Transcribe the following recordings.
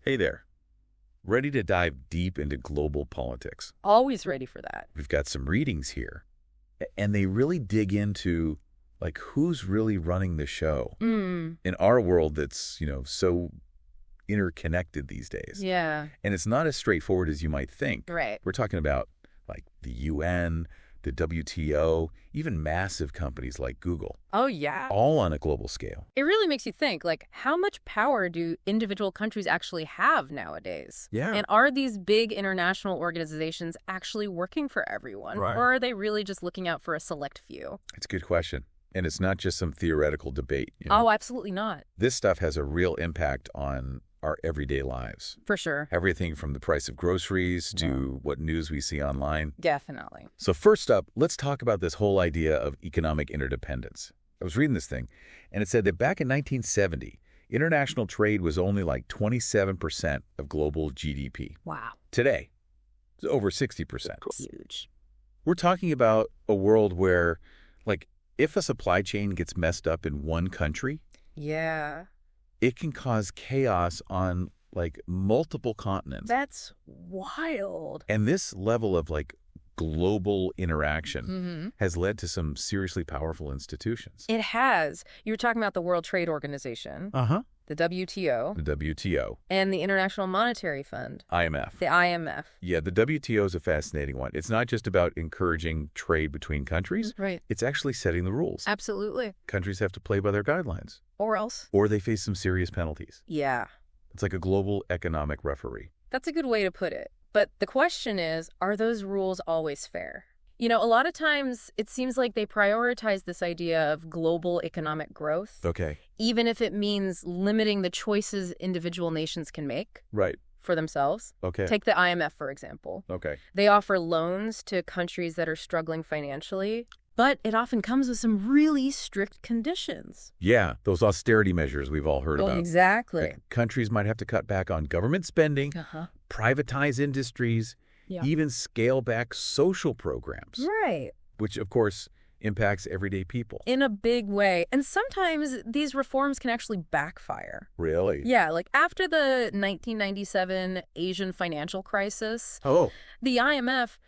Hey there. Ready to dive deep into global politics? Always ready for that. We've got some readings here, and they really dig into, like, who's really running the show in our world that's, so interconnected these days. Yeah. And it's not as straightforward as you might think. Right. We're talking about, like, the UN, the WTO, even massive companies like Google, Oh, yeah. all on a global scale. It really makes you think, like, how much power do individual countries actually have nowadays? Yeah. And are these big international organizations actually working for everyone? Right. Or are they really just looking out for a select few? It's a good question. And it's not just some theoretical debate. Oh, absolutely not. This stuff has a real impact on our everyday lives. For sure. Everything from the price of groceries to what news we see online. Definitely. So first up, let's talk about this whole idea of economic interdependence. I was reading this thing, and it said that back in 1970, international trade was only like 27% of global GDP. Wow. Today, it's over 60%. Huge. We're talking about a world where, like, if a supply chain gets messed up in one country, Yeah. it can cause chaos on, like, multiple continents. That's wild. And this level of, like, global interaction has led to some seriously powerful institutions. It has. You were talking about the World Trade Organization, the WTO, The WTO, and the International Monetary Fund, IMF. the IMF. Yeah, the WTO is a fascinating one. It's not just about encouraging trade between countries. Right. It's actually setting the rules. Absolutely. Countries have to play by their guidelines, Or else. or they face some serious penalties. Yeah. It's like a global economic referee. That's a good way to put it. But the question is, are those rules always fair? You know, a lot of times it seems like they prioritize this idea of global economic growth, Okay. even if it means limiting the choices individual nations can make Right. for themselves. Okay. Take the IMF, for example. Okay. They offer loans to countries that are struggling financially, but it often comes with some really strict conditions. Yeah, those austerity measures we've all heard about. Exactly. Like, countries might have to cut back on government spending, privatize industries, Yeah. even scale back social programs, Right. which, of course, impacts everyday people. In a big way. And sometimes these reforms can actually backfire. Really? Yeah, like after the 1997 Asian financial crisis, Oh. the IMF,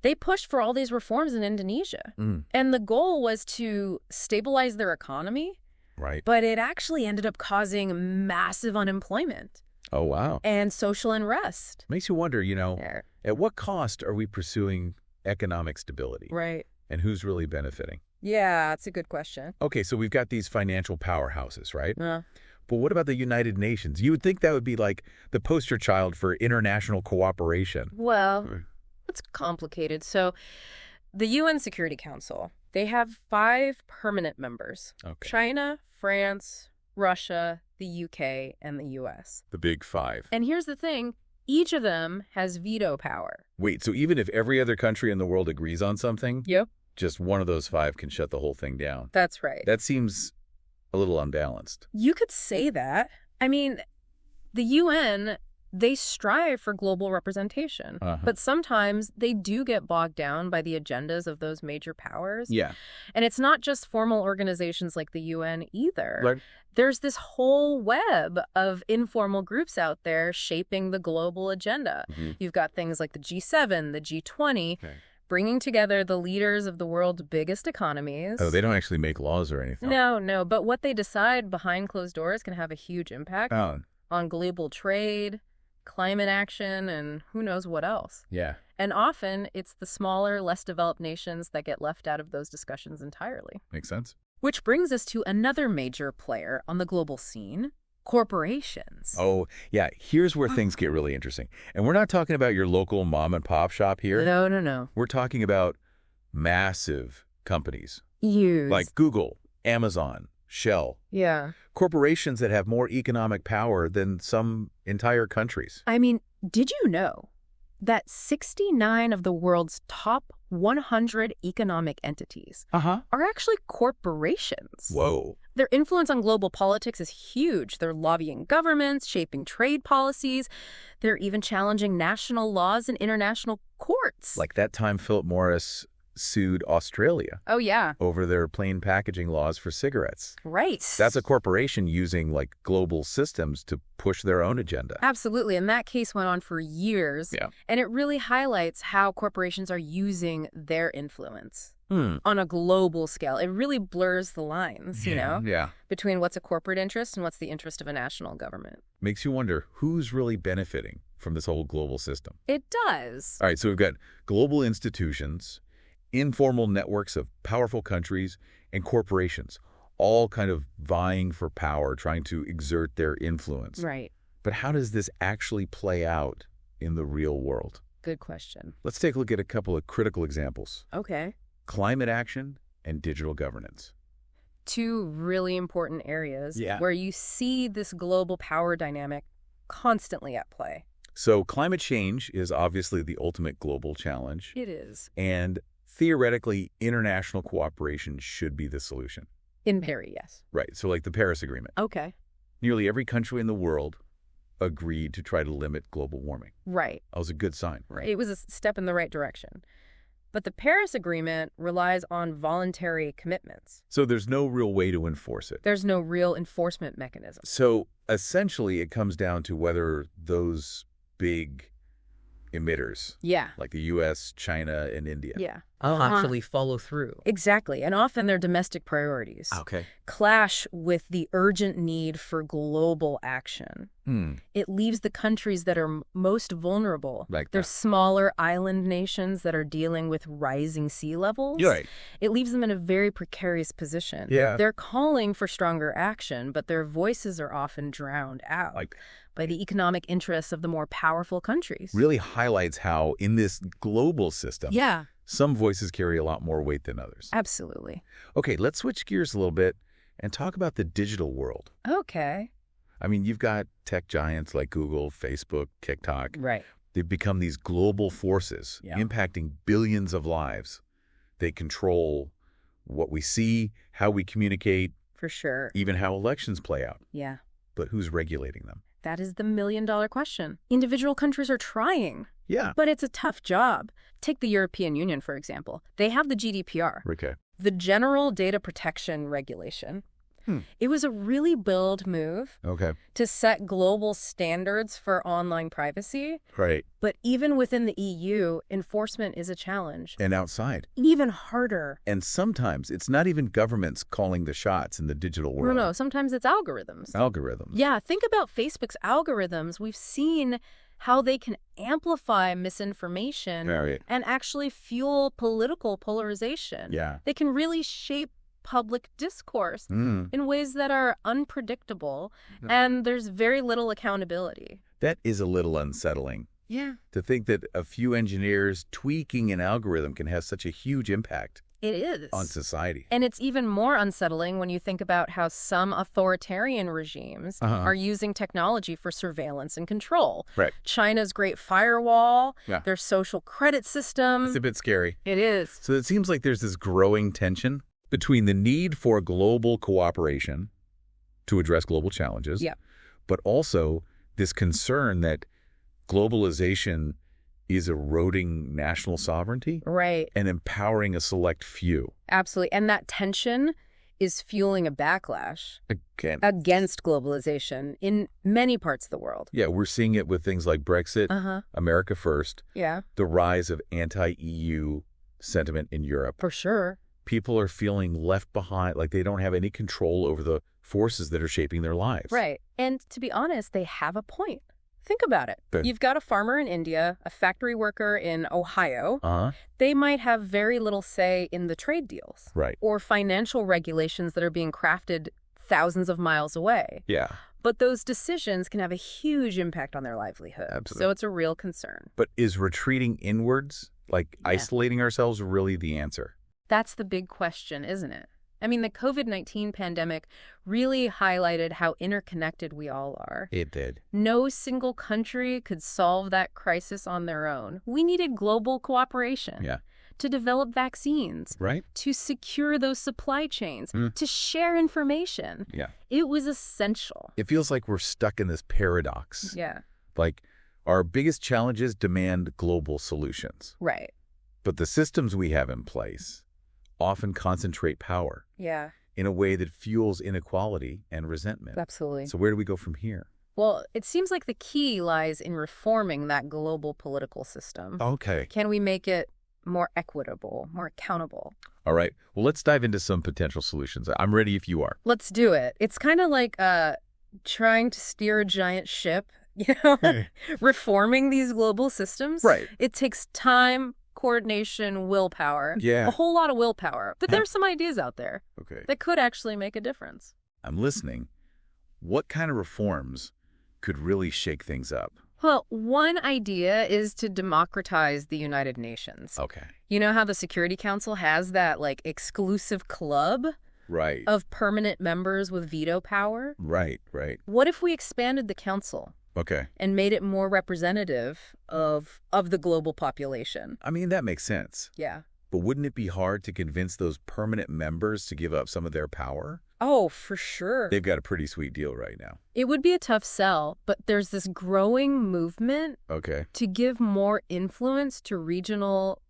they pushed for all these reforms in Indonesia. And the goal was to stabilize their economy, Right. but it actually ended up causing massive unemployment Oh, wow. and social unrest. Makes you wonder, Yeah. at what cost are we pursuing economic stability? Right. And who's really benefiting? Yeah, that's a good question. Okay, so we've got these financial powerhouses, right? Yeah. But what about the United Nations? You would think that would be like the poster child for international cooperation. Well, it's complicated. So the UN Security Council, they have 5 permanent members. Okay. China, France, Russia, the UK, and the US. The big 5. And here's the thing. Each of them has veto power. Wait, so even if every other country in the world agrees on something, Yep. just one of those 5 can shut the whole thing down? That's right. That seems a little unbalanced. You could say that. I mean, the UN, they strive for global representation. But sometimes they do get bogged down by the agendas of those major powers. Yeah. And it's not just formal organizations like the UN either. Right. There's this whole web of informal groups out there shaping the global agenda. You've got things like the G7, the G20, bringing together the leaders of the world's biggest economies. Oh, they don't actually make laws or anything. No, but what they decide behind closed doors can have a huge impact Oh, on global trade, climate action, and who knows what else. yeah. And often it's the smaller, less developed nations that get left out of those discussions entirely. Makes sense. Which brings us to another major player on the global scene, corporations. Oh, yeah. Here's where things get really interesting. And we're not talking about your local mom and pop shop here. No. We're talking about massive companies Huge. like Google, Amazon, Shell. Yeah. Corporations that have more economic power than some entire countries. I mean, did you know that 69 of the world's top 100 economic entities are actually corporations? Whoa. Their influence on global politics is huge. They're lobbying governments, shaping trade policies. They're even challenging national laws in international courts. Like that time Philip Morris sued Australia Oh, yeah. over their plain packaging laws for cigarettes. Right. That's a corporation using like global systems to push their own agenda. Absolutely. And that case went on for years. Yeah. And it really highlights how corporations are using their influence Hmm. on a global scale. It really blurs the lines, Yeah. between what's a corporate interest and what's the interest of a national government. Makes you wonder who's really benefiting from this whole global system. It does. All right, so we've got global institutions, informal networks of powerful countries, and corporations, all kind of vying for power, trying to exert their influence. Right. But how does this actually play out in the real world? Good question. Let's take a look at a couple of critical examples. Okay. Climate action and digital governance. Two really important areas Yeah. where you see this global power dynamic constantly at play. So climate change is obviously the ultimate global challenge, It is. and theoretically, international cooperation should be the solution. In Perry, yes. Right, so like the Paris Agreement. Okay. Nearly every country in the world agreed to try to limit global warming. Right. That was a good sign, right? It was a step in the right direction. But the Paris Agreement relies on voluntary commitments. So there's no real way to enforce it. There's no real enforcement mechanism. So essentially, it comes down to whether those big emitters, Yeah. like the U.S., China, and India. Yeah. I'll actually follow through. Exactly. And often their domestic priorities Okay. clash with the urgent need for global action. It leaves the countries that are most vulnerable. Like They're that. smaller island nations that are dealing with rising sea levels. You're right. It leaves them in a very precarious position. Yeah. They're calling for stronger action, but their voices are often drowned out by the economic interests of the more powerful countries. Really highlights how in this global system, Yeah, some voices carry a lot more weight than others. absolutely. Okay, let's switch gears a little bit and talk about the digital world. Okay. I mean, you've got tech giants like Google, Facebook, TikTok. Right. They've become these global forces impacting billions of lives. They control what we see, how we communicate, For sure. even how elections play out. Yeah. But who's regulating them? That is the million-dollar question. Individual countries are trying, Yeah. but it's a tough job. Take the European Union, for example. They have the GDPR, Okay. the General Data Protection Regulation. It was a really bold move Okay. to set global standards for online privacy. Right. But even within the EU, enforcement is a challenge. And outside. Even harder. And sometimes it's not even governments calling the shots in the digital world. No, sometimes it's algorithms. Algorithms. Yeah, think about Facebook's algorithms. We've seen how they can amplify misinformation Right. and actually fuel political polarization. Yeah. They can really shape public discourse in ways that are unpredictable, and there's very little accountability. That is a little unsettling. Yeah. To think that a few engineers tweaking an algorithm can have such a huge impact It is. on society. And it's even more unsettling when you think about how some authoritarian regimes are using technology for surveillance and control. Right. China's Great Firewall, Yeah. their social credit system. It's a bit scary. It is. So it seems like there's this growing tension between the need for global cooperation to address global challenges, Yeah. but also this concern that globalization is eroding national sovereignty Right. and empowering a select few. Absolutely. And that tension is fueling a backlash Again, against globalization in many parts of the world. yeah, we're seeing it with things like Brexit, America First, Yeah, the rise of anti-EU sentiment in Europe. for sure. People are feeling left behind, like they don't have any control over the forces that are shaping their lives. Right. And to be honest, they have a point. Think about it. Good. You've got a farmer in India, a factory worker in Ohio. Uh-huh. They might have very little say in the trade deals Right. or financial regulations that are being crafted thousands of miles away. Yeah. But those decisions can have a huge impact on their livelihood. Absolutely. So it's a real concern. But is retreating inwards, like isolating ourselves, really the answer? That's the big question, isn't it? I mean, the COVID-19 pandemic really highlighted how interconnected we all are. It did. No single country could solve that crisis on their own. We needed global cooperation to develop vaccines, Right? to secure those supply chains, to share information. Yeah. It was essential. It feels like we're stuck in this paradox. Yeah, Like our biggest challenges demand global solutions. right. But the systems we have in place often concentrate power Yeah, in a way that fuels inequality and resentment. absolutely. So where do we go from here? Well, it seems like the key lies in reforming that global political system. Okay. Can we make it more equitable, more accountable? All right. Well, let's dive into some potential solutions. I'm ready if you are. Let's do it. It's kind of like trying to steer a giant ship, you know, reforming these global systems. Right. It takes time, coordination, willpower. Yeah. A whole lot of willpower. But there's some ideas out there Okay. that could actually make a difference. I'm listening. What kind of reforms could really shake things up? Well, one idea is to democratize the United Nations. Okay. You know how the Security Council has that, like, exclusive club Right. of permanent members with veto power? Right. What if we expanded the council Okay. and made it more representative of the global population? I mean, that makes sense. Yeah. But wouldn't it be hard to convince those permanent members to give up some of their power? Oh, for sure. They've got a pretty sweet deal right now. It would be a tough sell, but there's this growing movement Okay. to give more influence to regional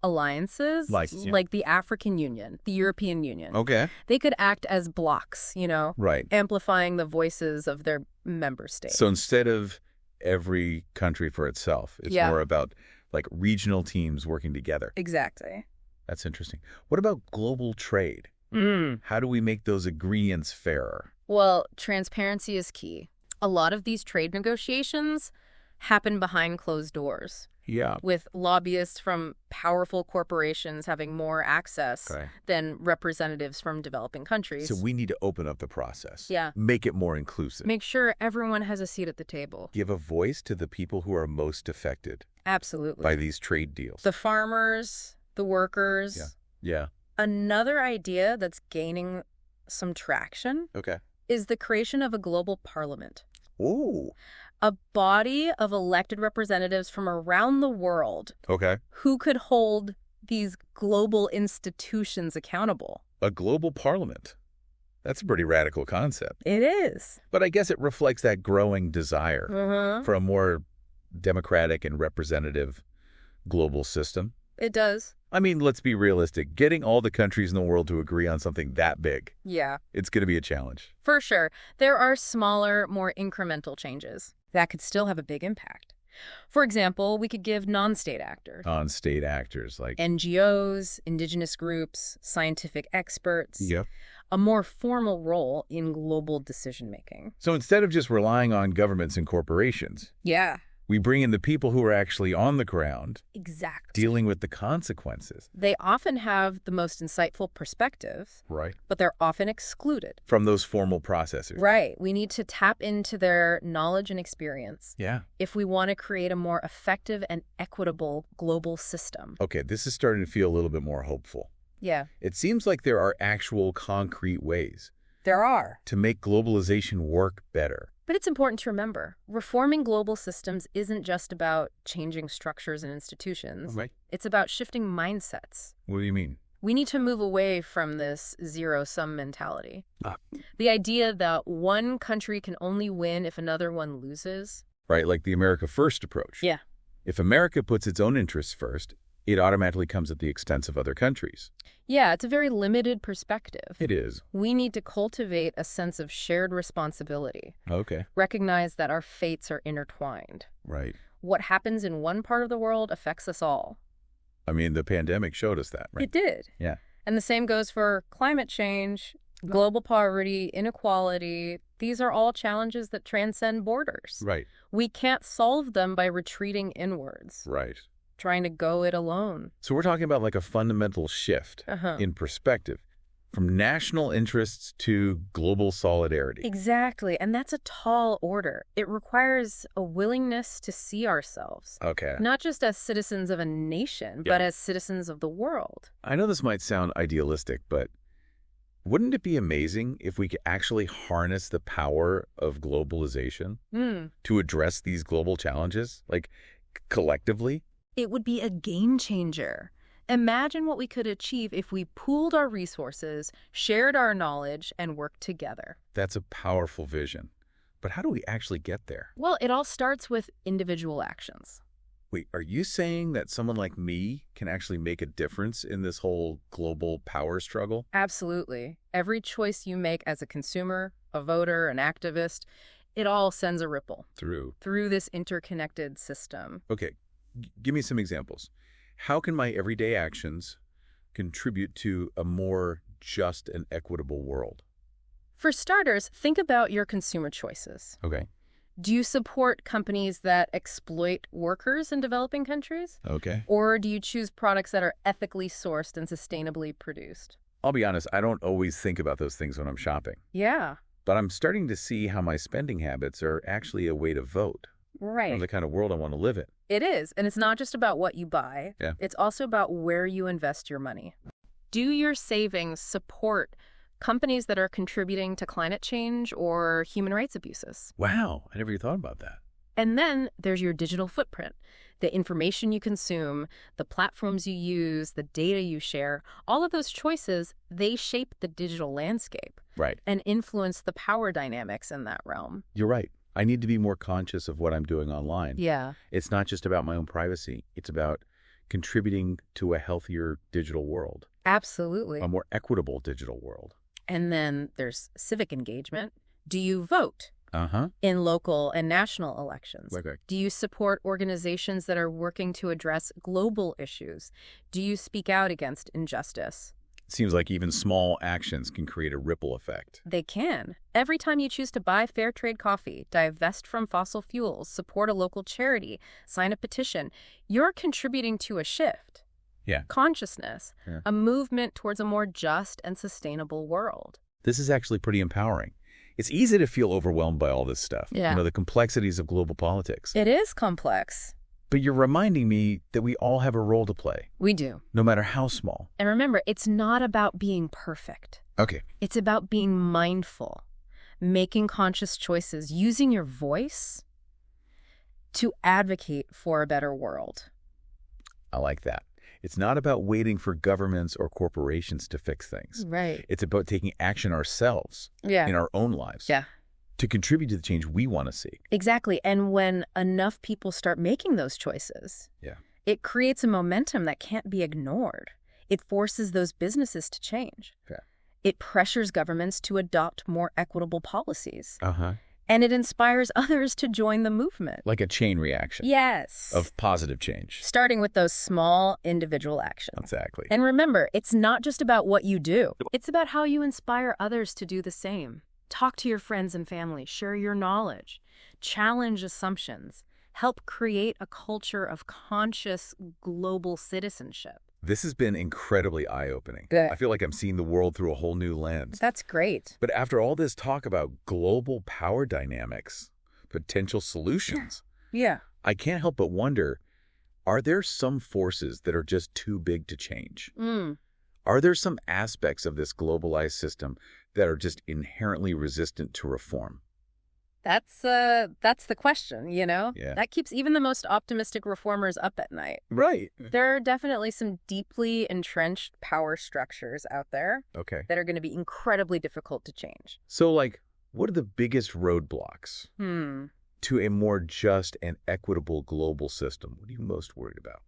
alliances, like the African Union, the European Union. Okay. They could act as blocks, you know, Right. amplifying the voices of their member states. So instead of every country for itself, it's more about like regional teams working together. Exactly. That's interesting. What about global trade? How do we make those agreements fairer? Well, transparency is key. A lot of these trade negotiations happen behind closed doors, Yeah. with lobbyists from powerful corporations having more access than representatives from developing countries. So we need to open up the process. Yeah. Make it more inclusive. Make sure everyone has a seat at the table. Give a voice to the people who are most affected Absolutely. by these trade deals. The farmers, the workers. Yeah. Another idea that's gaining some traction Okay. is the creation of a global parliament. Ooh. A body of elected representatives from around the world Okay. who could hold these global institutions accountable. A global parliament. That's a pretty radical concept. It is. But I guess it reflects that growing desire for a more democratic and representative global system. It does. I mean, let's be realistic. Getting all the countries in the world to agree on something that big, Yeah, it's going to be a challenge. for sure. There are smaller, more incremental changes that could still have a big impact. For example, we could give non-state actors, On state actors like... NGOs, indigenous groups, scientific experts, Yep. a more formal role in global decision-making. So instead of just relying on governments and corporations, Yeah, we bring in the people who are actually on the ground exactly. dealing with the consequences. They often have the most insightful perspectives, Right. but they're often excluded. From those formal processes. Right. We need to tap into their knowledge and experience Yeah. if we want to create a more effective and equitable global system. Okay, this is starting to feel a little bit more hopeful. Yeah, It seems like there are actual concrete ways there are. to make globalization work better. But it's important to remember, reforming global systems isn't just about changing structures and institutions. Right. It's about shifting mindsets. What do you mean? We need to move away from this zero-sum mentality. Ah. The idea that one country can only win if another one loses. Right, like the America First approach. Yeah. If America puts its own interests first, it automatically comes at the expense of other countries. Yeah, it's a very limited perspective. It is. We need to cultivate a sense of shared responsibility. Okay. Recognize that our fates are intertwined. Right. What happens in one part of the world affects us all. I mean, the pandemic showed us that, right? It did. Yeah. And the same goes for climate change, global poverty, inequality. These are all challenges that transcend borders. Right. We can't solve them by retreating inwards, Right. trying to go it alone. So we're talking about like a fundamental shift in perspective from national interests to global solidarity. Exactly. And that's a tall order. It requires a willingness to see ourselves, Okay. not just as citizens of a nation, but as citizens of the world. I know this might sound idealistic, but wouldn't it be amazing if we could actually harness the power of globalization to address these global challenges, like collectively? It would be a game changer. Imagine what we could achieve if we pooled our resources, shared our knowledge, and worked together. That's a powerful vision. But how do we actually get there? Well, it all starts with individual actions. Wait, are you saying that someone like me can actually make a difference in this whole global power struggle? Absolutely. Every choice you make as a consumer, a voter, an activist, it all sends a ripple through this interconnected system. Okay, give me some examples. How can my everyday actions contribute to a more just and equitable world? For starters, think about your consumer choices. Okay. Do you support companies that exploit workers in developing countries? Okay. Or do you choose products that are ethically sourced and sustainably produced? I'll be honest, I don't always think about those things when I'm shopping. Yeah. But I'm starting to see how my spending habits are actually a way to vote Right. on the kind of world I want to live in. It is. And it's not just about what you buy. Yeah. It's also about where you invest your money. Do your savings support companies that are contributing to climate change or human rights abuses? Wow, I never even thought about that. And then there's your digital footprint, the information you consume, the platforms you use, the data you share. All of those choices, they shape the digital landscape. Right. And influence the power dynamics in that realm. You're right. I need to be more conscious of what I'm doing online. Yeah. It's not just about my own privacy. It's about contributing to a healthier digital world, Absolutely. a more equitable digital world. And then there's civic engagement. Do you vote in local and national elections? Okay. Do you support organizations that are working to address global issues? Do you speak out against injustice? Seems like even small actions can create a ripple effect. They can. Every time you choose to buy fair trade coffee, divest from fossil fuels, support a local charity, sign a petition, you're contributing to a shift. Yeah. Consciousness, Yeah. a movement towards a more just and sustainable world. This is actually pretty empowering. It's easy to feel overwhelmed by all this stuff. Yeah. The complexities of global politics. It is complex. But you're reminding me that we all have a role to play, We do. no matter how small. And remember, it's not about being perfect. Okay. It's about being mindful, making conscious choices, using your voice to advocate for a better world. I like that. It's not about waiting for governments or corporations to fix things. Right. It's about taking action ourselves Yeah. in our own lives Yeah. to contribute to the change we want to see. Exactly. And when enough people start making those choices, Yeah. it creates a momentum that can't be ignored. It forces those businesses to change. Okay. It pressures governments to adopt more equitable policies. Uh-huh. And it inspires others to join the movement. Like a chain reaction Yes. of positive change. Starting with those small individual actions. Exactly. And remember, it's not just about what you do. It's about how you inspire others to do the same. Talk to your friends and family, share your knowledge, challenge assumptions, help create a culture of conscious global citizenship. This has been incredibly eye-opening. Good. I feel like I'm seeing the world through a whole new lens. That's great. But after all this talk about global power dynamics, potential solutions, Yeah. I can't help but wonder, are there some forces that are just too big to change? Are there some aspects of this globalized system that are just inherently resistant to reform? That's the question, Yeah. That keeps even the most optimistic reformers up at night. Right. There are definitely some deeply entrenched power structures out there Okay. that are going to be incredibly difficult to change. So, what are the biggest roadblocks to a more just and equitable global system? What are you most worried about?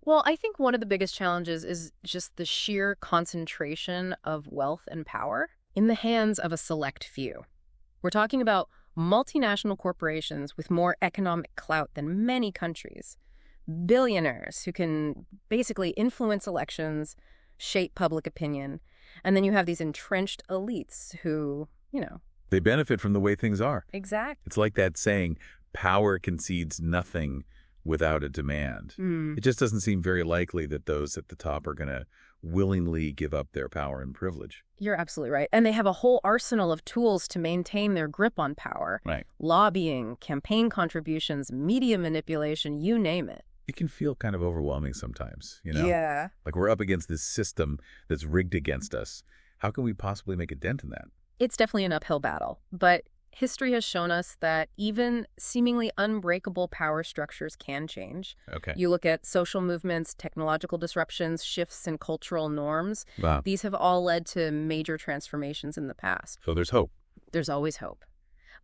Well, I think one of the biggest challenges is just the sheer concentration of wealth and power in the hands of a select few. We're talking about multinational corporations with more economic clout than many countries, billionaires who can basically influence elections, shape public opinion, and then you have these entrenched elites who, They benefit from the way things are. Exactly. It's like that saying, power concedes nothing without a demand. It just doesn't seem very likely that those at the top are going to willingly give up their power and privilege. You're absolutely right. And they have a whole arsenal of tools to maintain their grip on power. Right. Lobbying, campaign contributions, media manipulation, you name it. It can feel kind of overwhelming sometimes, Yeah. Like we're up against this system that's rigged against us. How can we possibly make a dent in that? It's definitely an uphill battle, but history has shown us that even seemingly unbreakable power structures can change. Okay. You look at social movements, technological disruptions, shifts in cultural norms. Wow. These have all led to major transformations in the past. So there's hope. There's always hope.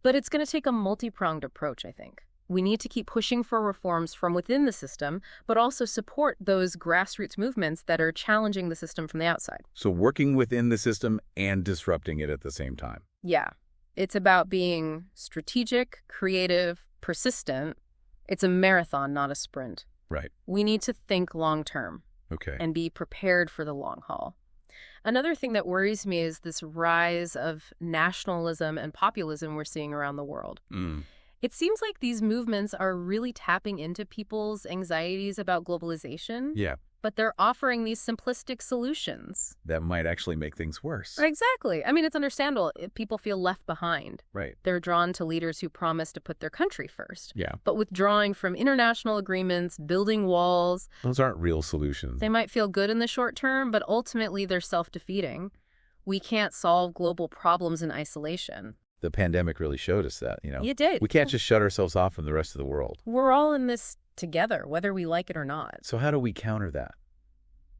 But it's going to take a multi-pronged approach, I think. We need to keep pushing for reforms from within the system, but also support those grassroots movements that are challenging the system from the outside. So working within the system and disrupting it at the same time. Yeah. It's about being strategic, creative, persistent. It's a marathon, not a sprint. Right. We need to think long term. Okay. And be prepared for the long haul. Another thing that worries me is this rise of nationalism and populism we're seeing around the world. It seems like these movements are really tapping into people's anxieties about globalization. Yeah. But they're offering these simplistic solutions. That might actually make things worse. Exactly. I mean, it's understandable if people feel left behind. Right. They're drawn to leaders who promise to put their country first. Yeah. But withdrawing from international agreements, building walls, those aren't real solutions. they might feel good in the short term, but ultimately they're self-defeating. We can't solve global problems in isolation. The pandemic really showed us that, It did. We can't just shut ourselves off from the rest of the world. We're all in this together, whether we like it or not. So how do we counter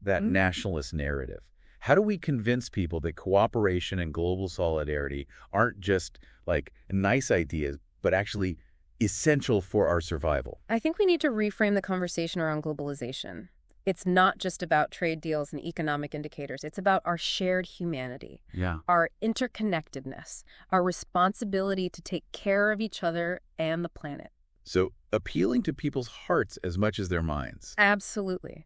that nationalist narrative? How do we convince people that cooperation and global solidarity aren't just like nice ideas, but actually essential for our survival? I think we need to reframe the conversation around globalization. It's not just about trade deals and economic indicators. It's about our shared humanity, our interconnectedness, our responsibility to take care of each other and the planet. So appealing to people's hearts as much as their minds. Absolutely.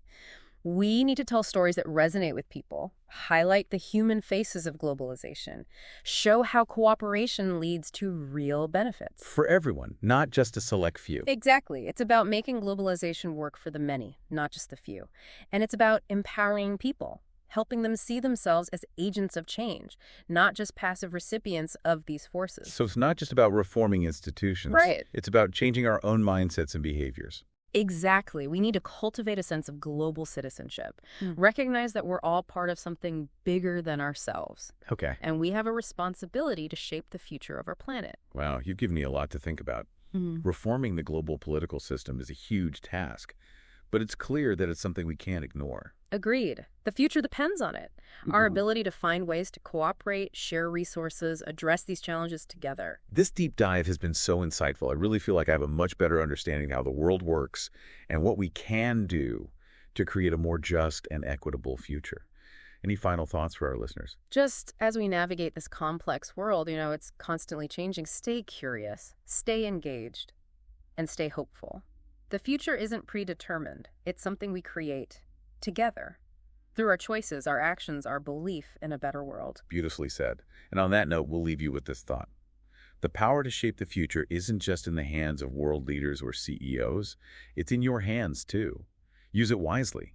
We need to tell stories that resonate with people, highlight the human faces of globalization, show how cooperation leads to real benefits. For everyone, not just a select few. Exactly. It's about making globalization work for the many, not just the few. And it's about empowering people, helping them see themselves as agents of change, not just passive recipients of these forces. So it's not just about reforming institutions. Right. It's about changing our own mindsets and behaviors. Exactly. We need to cultivate a sense of global citizenship. Recognize that we're all part of something bigger than ourselves. Okay. And we have a responsibility to shape the future of our planet. Wow, you've given me a lot to think about. Reforming the global political system is a huge task, but it's clear that it's something we can't ignore. Agreed. The future depends on it. Our ability to find ways to cooperate, share resources, address these challenges together. This deep dive has been so insightful. I really feel like I have a much better understanding of how the world works and what we can do to create a more just and equitable future. Any final thoughts for our listeners? Just as we navigate this complex world, it's constantly changing, stay curious, stay engaged, and stay hopeful. The future isn't predetermined. It's something we create together through our choices, our actions, our belief in a better world. Beautifully said. And on that note, we'll leave you with this thought. The power to shape the future isn't just in the hands of world leaders or CEOs. It's in your hands, too. Use it wisely.